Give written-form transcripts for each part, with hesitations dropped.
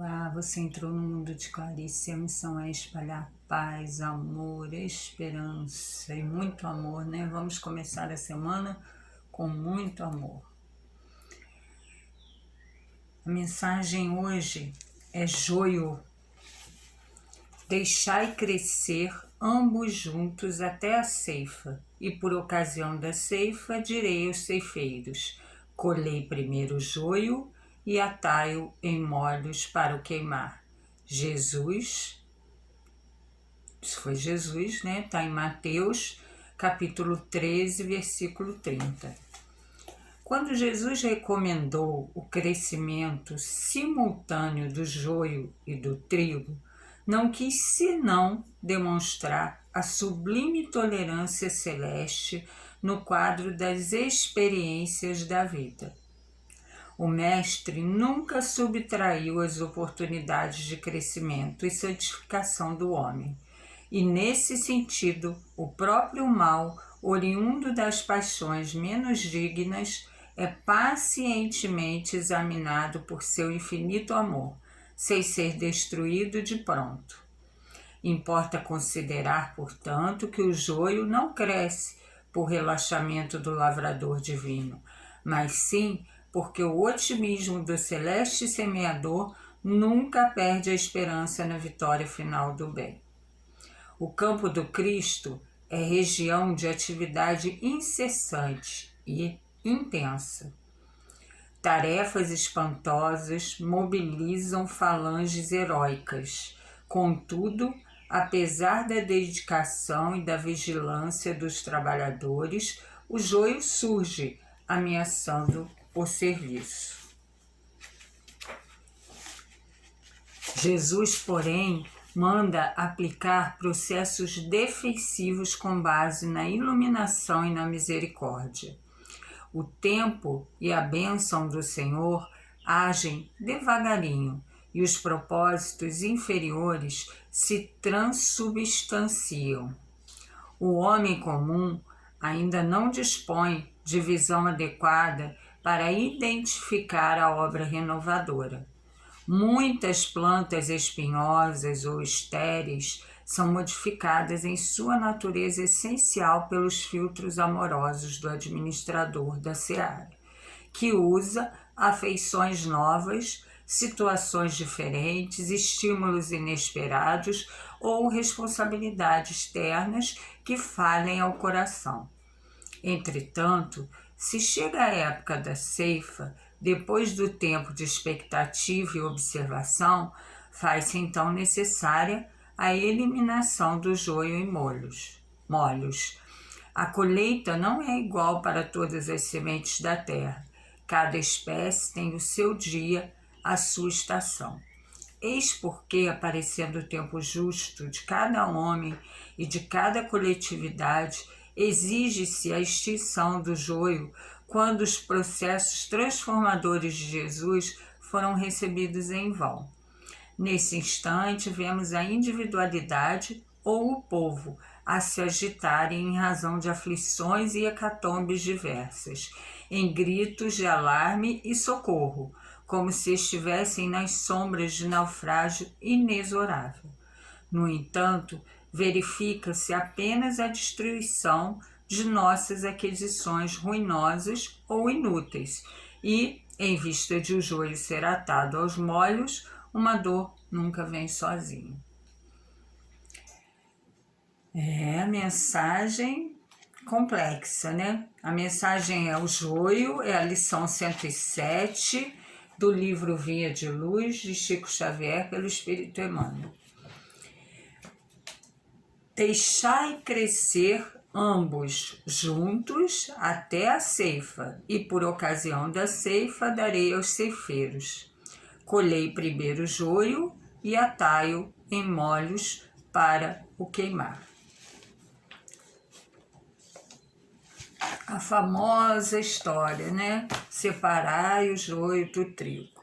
Olá, você entrou no mundo de Clarice. A missão é espalhar paz, amor, esperança e muito amor, né? Vamos começar a semana com muito amor. A mensagem hoje é joio. Deixai crescer ambos juntos até a ceifa, e por ocasião da ceifa direi aos ceifeiros: colhei primeiro o joio e atai-o em molhos para o queimar. Isso foi Jesus, né? Está em Mateus, capítulo 13, versículo 30. Quando Jesus recomendou o crescimento simultâneo do joio e do trigo, não quis senão demonstrar a sublime tolerância celeste no quadro das experiências da vida. O Mestre nunca subtraiu as oportunidades de crescimento e santificação do homem. E, nesse sentido, o próprio mal, oriundo das paixões menos dignas, é pacientemente examinado por seu infinito amor, sem ser destruído de pronto. Importa considerar, portanto, que o joio não cresce por relaxamento do lavrador divino, mas sim porque o otimismo do celeste semeador nunca perde a esperança na vitória final do bem. O campo do Cristo é região de atividade incessante e intensa. Tarefas espantosas mobilizam falanges heróicas. Contudo, apesar da dedicação e da vigilância dos trabalhadores, o joio surge, ameaçando o serviço. Jesus, porém, manda aplicar processos defensivos com base na iluminação e na misericórdia. O tempo e a bênção do Senhor agem devagarinho e os propósitos inferiores se transubstanciam. O homem comum ainda não dispõe de visão adequada para identificar a obra renovadora. Muitas plantas espinhosas ou estéreis são modificadas em sua natureza essencial pelos filtros amorosos do administrador da seara, que usa afeições novas, situações diferentes, estímulos inesperados ou responsabilidades ternas que falem ao coração. Entretanto, se chega a época da ceifa, depois do tempo de expectativa e observação, faz-se então necessária a eliminação do joio em molhos. A colheita não é igual para todas as sementes da terra. Cada espécie tem o seu dia, a sua estação. Eis porque, aparecendo o tempo justo de cada homem e de cada coletividade, exige-se a extinção do joio quando os processos transformadores de Jesus foram recebidos em vão. Nesse instante, vemos a individualidade ou o povo a se agitarem em razão de aflições e hecatombes diversas, em gritos de alarme e socorro, como se estivessem nas sombras de naufrágio inexorável. No entanto, verifica-se apenas a destruição de nossas aquisições ruinosas ou inúteis e, em vista de o joio ser atado aos molhos, uma dor nunca vem sozinha. É a mensagem complexa, né? A mensagem é o joio, é a lição 107 do livro Via de Luz, de Chico Xavier, pelo Espírito Emmanuel. Deixai crescer ambos juntos até a ceifa, e por ocasião da ceifa darei aos ceifeiros. Colhei primeiro o joio e atai-o em molhos para o queimar. A famosa história, né? Separai o joio do trigo.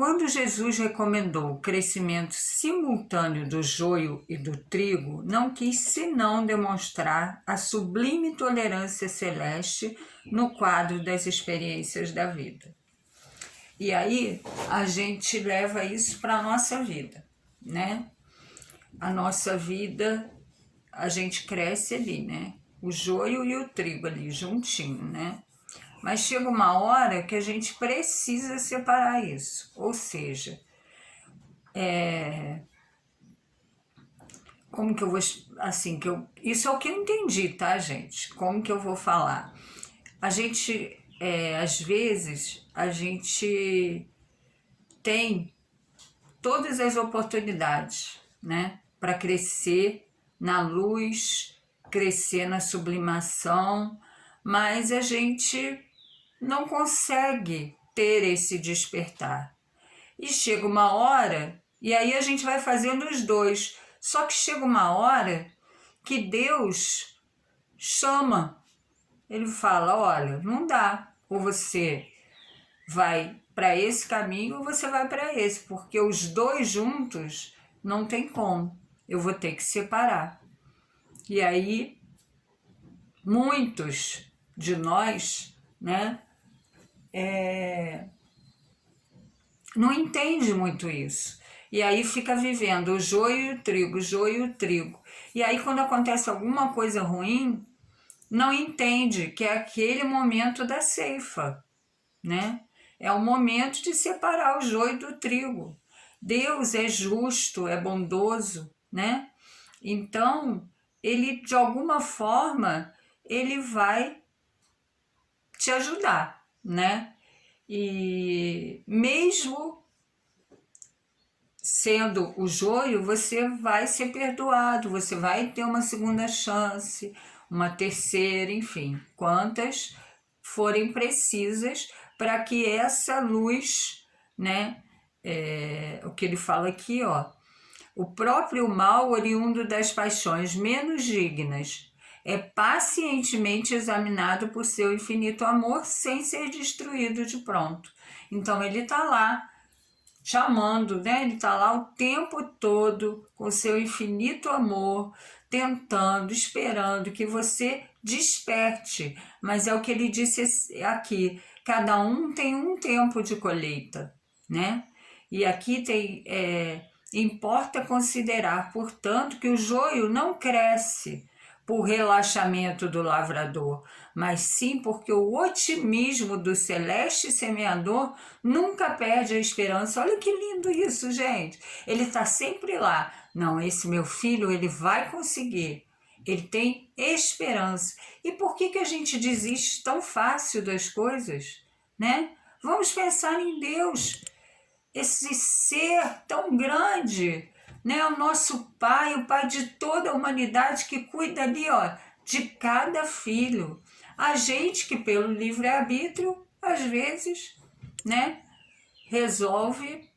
Quando Jesus recomendou o crescimento simultâneo do joio e do trigo, não quis senão demonstrar a sublime tolerância celeste no quadro das experiências da vida. E aí a gente leva isso para a nossa vida, né? A nossa vida, a gente cresce ali, né? O joio e o trigo ali juntinho, né? Mas chega uma hora que a gente precisa separar isso. Ou seja, como que eu vou, assim, isso é o que eu entendi, tá, gente? Como que eu vou falar? A gente, às vezes, a gente tem todas as oportunidades, né? Para crescer na luz, crescer na sublimação, mas a gente não consegue ter esse despertar. E chega uma hora, e aí a gente vai fazendo os dois. Só que chega uma hora que Deus chama. Ele fala, olha, não dá. Ou você vai para esse caminho ou você vai para esse, porque os dois juntos não tem como. Eu vou ter que separar. E aí, muitos de nós, né, não entende muito isso. E aí fica vivendo o joio e o trigo, o joio e o trigo. E aí quando acontece alguma coisa ruim, não entende que é aquele momento da ceifa, né? É o momento de separar o joio do trigo. Deus é justo, é bondoso, né? Então, ele de alguma forma, ele vai te ajudar, né? E mesmo sendo o joio, você vai ser perdoado, você vai ter uma segunda chance, uma terceira, enfim, quantas forem precisas para que essa luz, né, o que ele fala aqui, ó, o próprio mal oriundo das paixões menos dignas é pacientemente examinado por seu infinito amor sem ser destruído de pronto. Então ele está lá chamando, né? Ele está lá o tempo todo com seu infinito amor, tentando, esperando que você desperte. Mas é o que ele disse aqui: cada um tem um tempo de colheita, né? E aqui tem. Importa considerar, portanto, que o joio não cresce por relaxamento do lavrador, mas sim porque o otimismo do celeste semeador nunca perde a esperança. Olha que lindo isso, gente. Ele está sempre lá. Não, esse meu filho, ele vai conseguir. Ele tem esperança. E por que a gente desiste tão fácil das coisas, né? Vamos pensar em Deus, esse ser tão grande, né? O nosso Pai, o Pai de toda a humanidade que cuida ali, ó, de cada filho. A gente que pelo livre-arbítrio, às vezes, né, resolve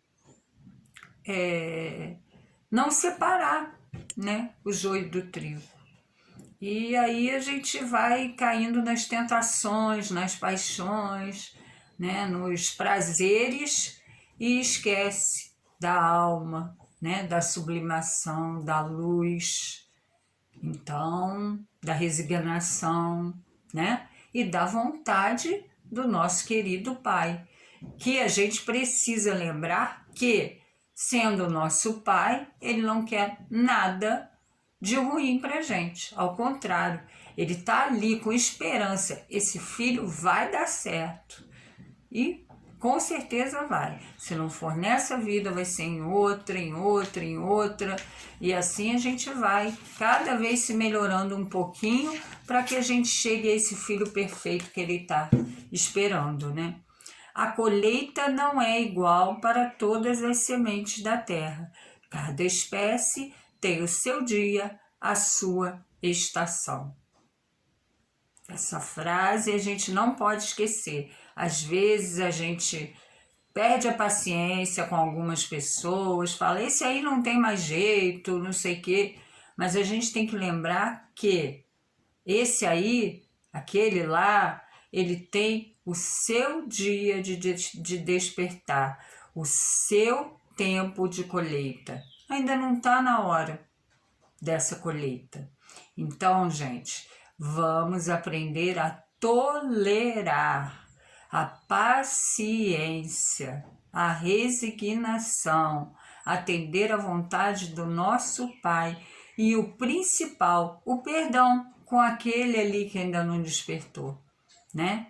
não separar, né, o joio do trigo. E aí a gente vai caindo nas tentações, nas paixões, né, nos prazeres e esquece da alma, né, da sublimação, da luz, então, da resignação, né, e da vontade do nosso querido Pai, que a gente precisa lembrar que, sendo nosso Pai, ele não quer nada de ruim para gente, ao contrário, ele está ali com esperança, esse filho vai dar certo, e com certeza vai, se não for nessa vida, vai ser em outra, em outra, em outra, e assim a gente vai cada vez se melhorando um pouquinho, para que a gente chegue a esse filho perfeito que ele está esperando, né? A colheita não é igual para todas as sementes da terra, cada espécie tem o seu dia, a sua estação. Essa frase a gente não pode esquecer. Às vezes a gente perde a paciência com algumas pessoas, fala, esse aí não tem mais jeito, não sei o quê. Mas a gente tem que lembrar que esse aí, aquele lá, ele tem o seu dia de despertar, o seu tempo de colheita. Ainda não está na hora dessa colheita. Então, gente, vamos aprender a tolerar. a paciência, a resignação, atender à vontade do nosso Pai e o principal, o perdão com aquele ali que ainda não despertou, né?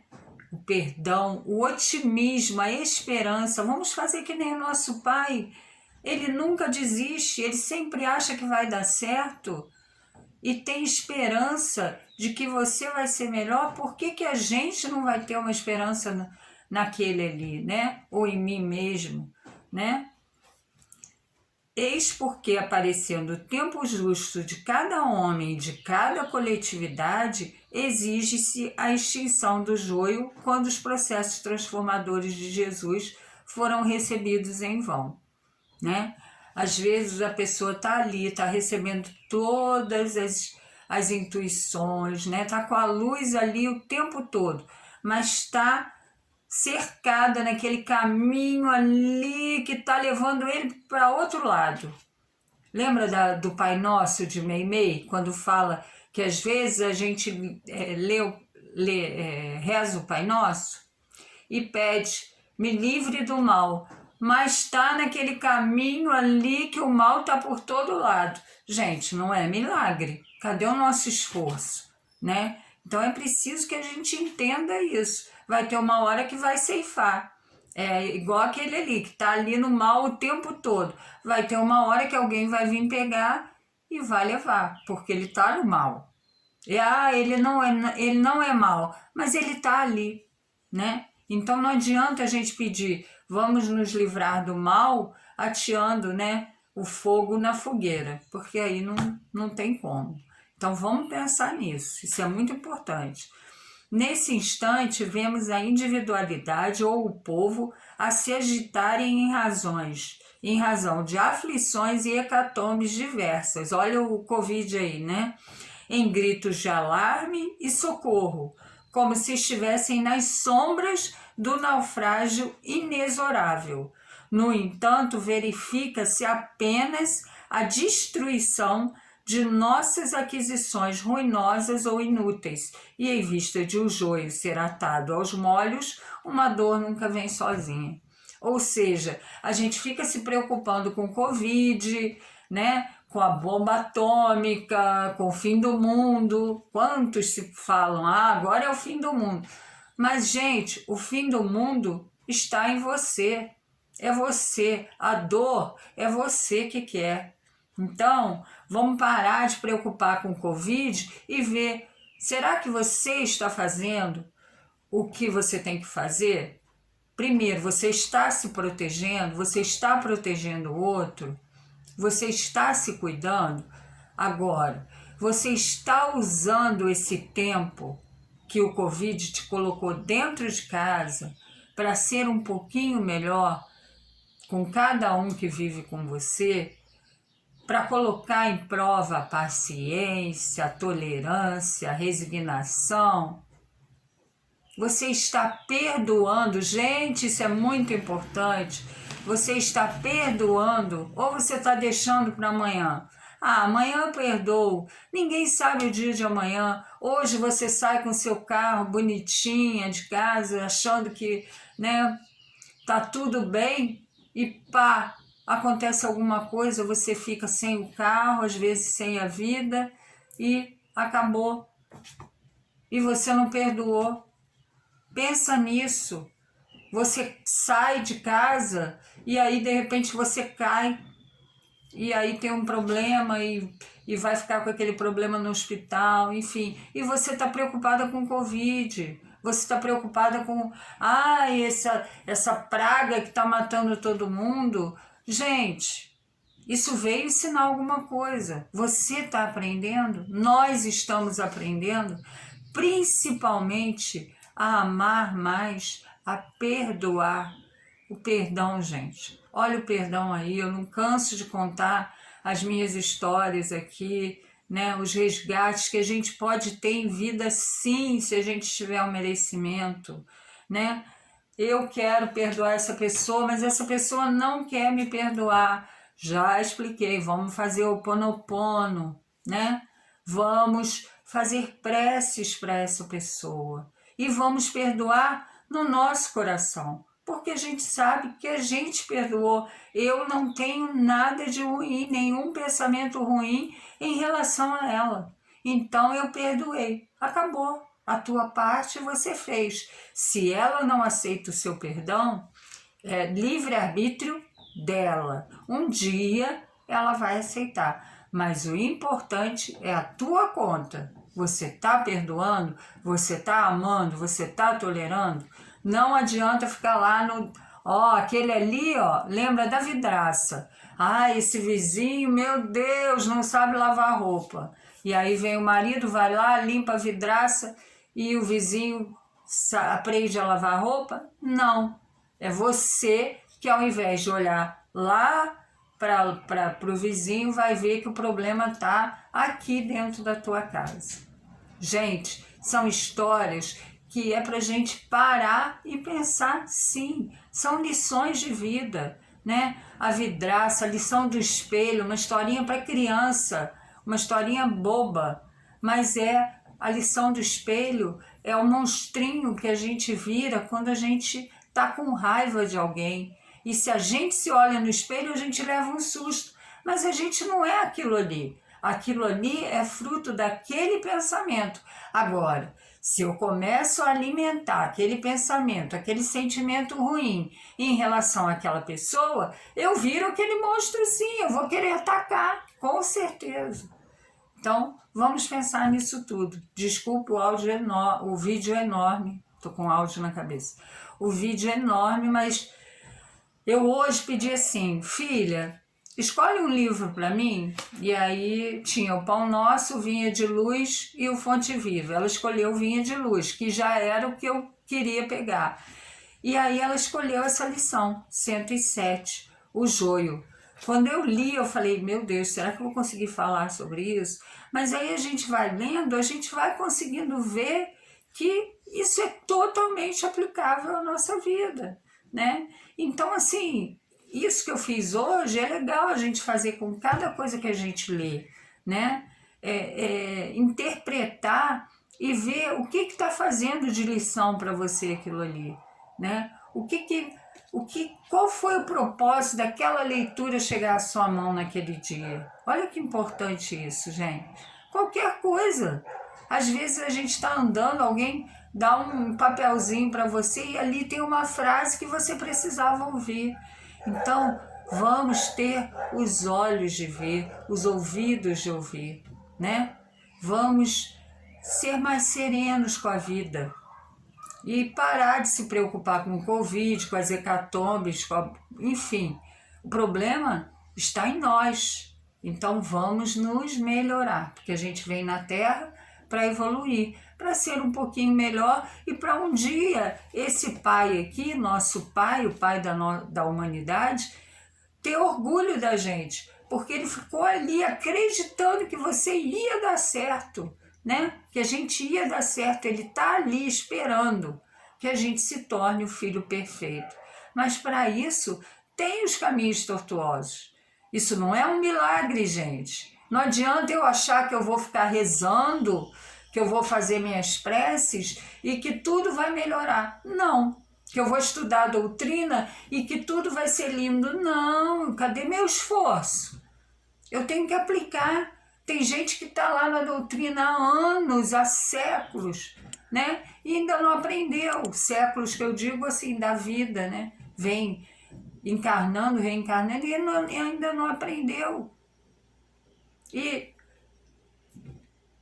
O perdão, o otimismo, a esperança. Vamos fazer que nem o nosso Pai. Ele nunca desiste, ele sempre acha que vai dar certo e tem esperança de que você vai ser melhor. Por que que a gente não vai ter uma esperança naquele ali, né? Ou em mim mesmo, né? Eis porque, aparecendo o tempo justo de cada homem e de cada coletividade, exige-se a extinção do joio quando os processos transformadores de Jesus foram recebidos em vão, né? Às vezes a pessoa está ali, está recebendo todas as intuições, né? Está com a luz ali o tempo todo, mas está cercada naquele caminho ali que está levando ele para outro lado. Lembra do Pai Nosso de Meimei, quando fala que às vezes a gente reza o Pai Nosso e pede, me livre do mal, mas está naquele caminho ali que o mal está por todo lado. Gente, não é milagre. Cadê o nosso esforço, né? Então é preciso que a gente entenda isso. Vai ter uma hora que vai ceifar. É igual aquele ali, que está ali no mal o tempo todo. Vai ter uma hora que alguém vai vir pegar e vai levar, porque ele está no mal. E, ele não é mal, mas ele está ali, né? Então não adianta a gente pedir, vamos nos livrar do mal, ateando, né, o fogo na fogueira, porque aí não tem como. Então vamos pensar nisso, isso é muito importante. Nesse instante, vemos a individualidade ou o povo a se agitarem em razão de aflições e hecatombes diversas. Olha o Covid aí, né? Em gritos de alarme e socorro, como se estivessem nas sombras do naufrágio inexorável. No entanto, verifica-se apenas a destruição de nossas aquisições ruinosas ou inúteis, e em vista de o joio ser atado aos molhos, uma dor nunca vem sozinha. Ou seja, a gente fica se preocupando com Covid, né? Com a bomba atômica, com o fim do mundo. Quantos se falam, agora é o fim do mundo. Mas, gente, o fim do mundo está em você. É você. A dor é você que quer. Então, vamos parar de preocupar com o Covid e ver, será que você está fazendo o que você tem que fazer? Primeiro, você está se protegendo? Você está protegendo o outro? Você está se cuidando? Agora, você está usando esse tempo que o Covid te colocou dentro de casa para ser um pouquinho melhor com cada um que vive com você? Para colocar em prova a paciência, a tolerância, a resignação? Você está perdoando? Gente, isso é muito importante. Você está perdoando ou você está deixando para amanhã? Amanhã eu perdoo. Ninguém sabe o dia de amanhã. Hoje você sai com seu carro bonitinha de casa, achando que, né, tá tudo bem e pá, acontece alguma coisa, você fica sem o carro, às vezes sem a vida e acabou. E você não perdoou. Pensa nisso. Você sai de casa e aí de repente você cai e aí tem um problema e vai ficar com aquele problema no hospital, enfim. E você está preocupada com Covid. Você está preocupada com essa praga que está matando todo mundo. Gente, isso veio ensinar alguma coisa. Você está aprendendo, nós estamos aprendendo, principalmente a amar mais, a perdoar. O perdão, gente. Olha o perdão aí, eu não canso de contar as minhas histórias aqui, né? Os resgates que a gente pode ter em vida, sim, se a gente tiver um merecimento, né? Eu quero perdoar essa pessoa, mas essa pessoa não quer me perdoar. Já expliquei, vamos fazer o Ho'oponopono, né? Vamos fazer preces para essa pessoa. E vamos perdoar no nosso coração, porque a gente sabe que a gente perdoou. Eu não tenho nada de ruim, nenhum pensamento ruim em relação a ela. Então eu perdoei. Acabou. A tua parte você fez. Se ela não aceita o seu perdão, é livre-arbítrio dela. Um dia ela vai aceitar. Mas o importante é a tua conta. Você está perdoando? Você está amando? Você está tolerando? Não adianta ficar lá no... Ó, aquele ali, ó, lembra da vidraça. Ah, esse vizinho, meu Deus, não sabe lavar roupa. E aí vem o marido, vai lá, limpa a vidraça e o vizinho aprende a lavar roupa? Não. É você que, ao invés de olhar lá para o vizinho, vai ver que o problema está aqui dentro da tua casa. Gente, são histórias que é para a gente parar e pensar, sim, são lições de vida, né? A vidraça, a lição do espelho, uma historinha para criança, uma historinha boba, mas é a lição do espelho, é o monstrinho que a gente vira quando a gente está com raiva de alguém. E se a gente se olha no espelho, a gente leva um susto, mas a gente não é aquilo ali. Aquilo ali é fruto daquele pensamento. Agora, se eu começo a alimentar aquele pensamento, aquele sentimento ruim em relação àquela pessoa, eu viro aquele monstro sim, eu vou querer atacar, com certeza. Então, vamos pensar nisso tudo. Desculpa o áudio enorme, o vídeo é enorme, estou com áudio na cabeça. O vídeo é enorme, mas eu hoje pedi assim, filha, escolhe um livro para mim. E aí tinha o Pão Nosso, o Vinha de Luz e o Fonte Viva. Ela escolheu o Vinha de Luz, que já era o que eu queria pegar. E aí ela escolheu essa lição, 107, o joio. Quando eu li, eu falei, meu Deus, será que eu vou conseguir falar sobre isso? Mas aí a gente vai lendo, a gente vai conseguindo ver que isso é totalmente aplicável à nossa vida, né? Então, assim, isso que eu fiz hoje é legal a gente fazer com cada coisa que a gente lê, né? Interpretar e ver o que está fazendo de lição para você aquilo ali, né? Qual foi o propósito daquela leitura chegar à sua mão naquele dia? Olha que importante isso, gente. Qualquer coisa. Às vezes a gente está andando, alguém dá um papelzinho para você e ali tem uma frase que você precisava ouvir. Então, vamos ter os olhos de ver, os ouvidos de ouvir, né? Vamos ser mais serenos com a vida e parar de se preocupar com o Covid, com as hecatombes, enfim. O problema está em nós. Então, vamos nos melhorar, porque a gente vem na Terra para evoluir, para ser um pouquinho melhor e para um dia esse pai aqui, nosso pai, o pai da humanidade, ter orgulho da gente, porque ele ficou ali acreditando que você ia dar certo, né? Que a gente ia dar certo, ele está ali esperando que a gente se torne o filho perfeito. Mas para isso tem os caminhos tortuosos. Isso não é um milagre, gente. Não adianta eu achar que eu vou ficar rezando, que eu vou fazer minhas preces e que tudo vai melhorar. Não. Que eu vou estudar a doutrina e que tudo vai ser lindo. Não. Cadê meu esforço? Eu tenho que aplicar. Tem gente que está lá na doutrina há anos, há séculos, né? E ainda não aprendeu. Séculos que eu digo assim, da vida, né? Vem encarnando, reencarnando e ainda não aprendeu. E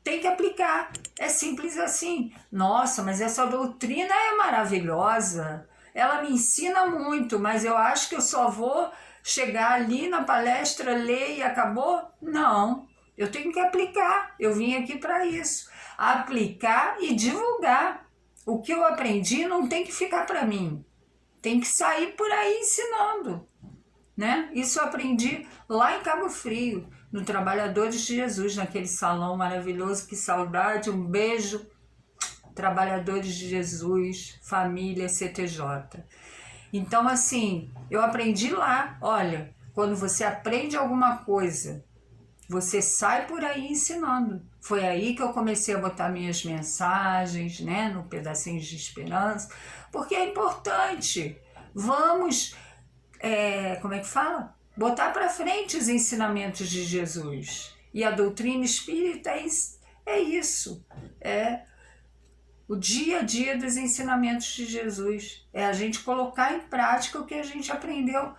tem que aplicar. É simples assim. Nossa, mas essa doutrina é maravilhosa. Ela me ensina muito, mas eu acho que eu só vou chegar ali na palestra, ler e acabou? Não. Eu tenho que aplicar. Eu vim aqui para isso. Aplicar e divulgar. O que eu aprendi não tem que ficar para mim. Tem que sair por aí ensinando, né? Isso eu aprendi lá em Cabo Frio, no Trabalhadores de Jesus, naquele salão maravilhoso. Que saudade, um beijo, Trabalhadores de Jesus, família CTJ. Então, assim, eu aprendi lá. Olha, quando você aprende alguma coisa, você sai por aí ensinando. Foi aí que eu comecei a botar minhas mensagens, né, no Pedacinhos de Esperança, porque é importante. Vamos, como é que fala? Botar para frente os ensinamentos de Jesus. E a doutrina espírita é isso. É o dia a dia dos ensinamentos de Jesus. É a gente colocar em prática o que a gente aprendeu.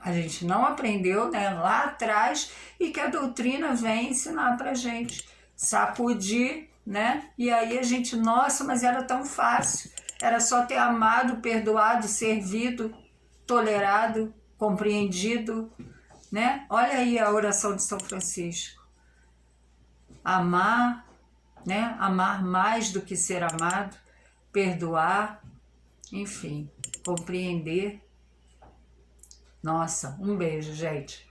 A gente não aprendeu, né, lá atrás, e que a doutrina vem ensinar pra gente. Sacudir, né? E aí a gente, nossa, mas era tão fácil. Era só ter amado, perdoado, servido, tolerado, compreendido, né? Olha aí a oração de São Francisco. Amar, né? Amar mais do que ser amado, perdoar, enfim, compreender. Nossa, um beijo, gente.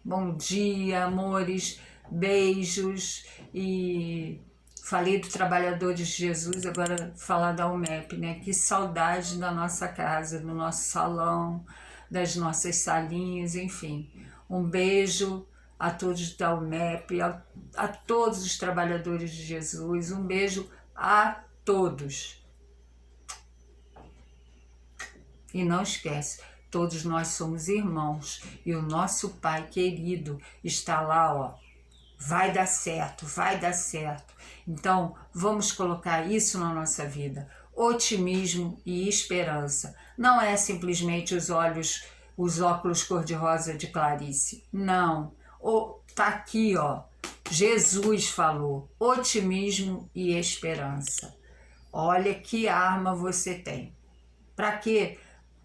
Bom dia, amores, beijos. E falei do Trabalhadores de Jesus, agora falar da UMEP, né? Que saudade da nossa casa, do nosso salão, das nossas salinhas, enfim. Um beijo a todos da UMEP, a todos os Trabalhadores de Jesus, um beijo a todos. E não esquece, todos nós somos irmãos e o nosso Pai querido está lá, ó. Vai dar certo, vai dar certo. Então, vamos colocar isso na nossa vida. Otimismo e esperança. Não é simplesmente os óculos cor-de-rosa de Clarice. Não. Tá aqui, ó. Jesus falou. Otimismo e esperança. Olha que arma você tem. Para quê?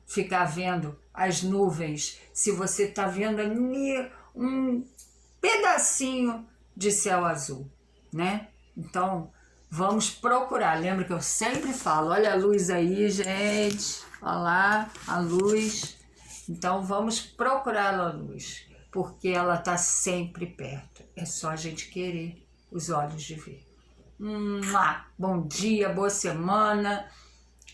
Ficar vendo as nuvens se você está vendo ali um pedacinho de céu azul, né? Então, vamos procurar. Lembra que eu sempre falo, olha a luz aí, gente. Olha lá, a luz. Então, vamos procurar a luz, porque ela está sempre perto. É só a gente querer os olhos de ver. Bom dia, boa semana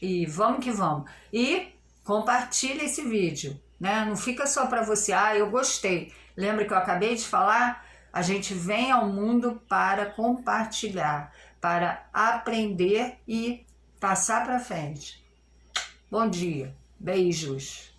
e vamos que vamos. E compartilha esse vídeo, né? Não fica só para você, eu gostei. Lembra que eu acabei de falar? A gente vem ao mundo para compartilhar, para aprender e passar para frente. Bom dia, beijos.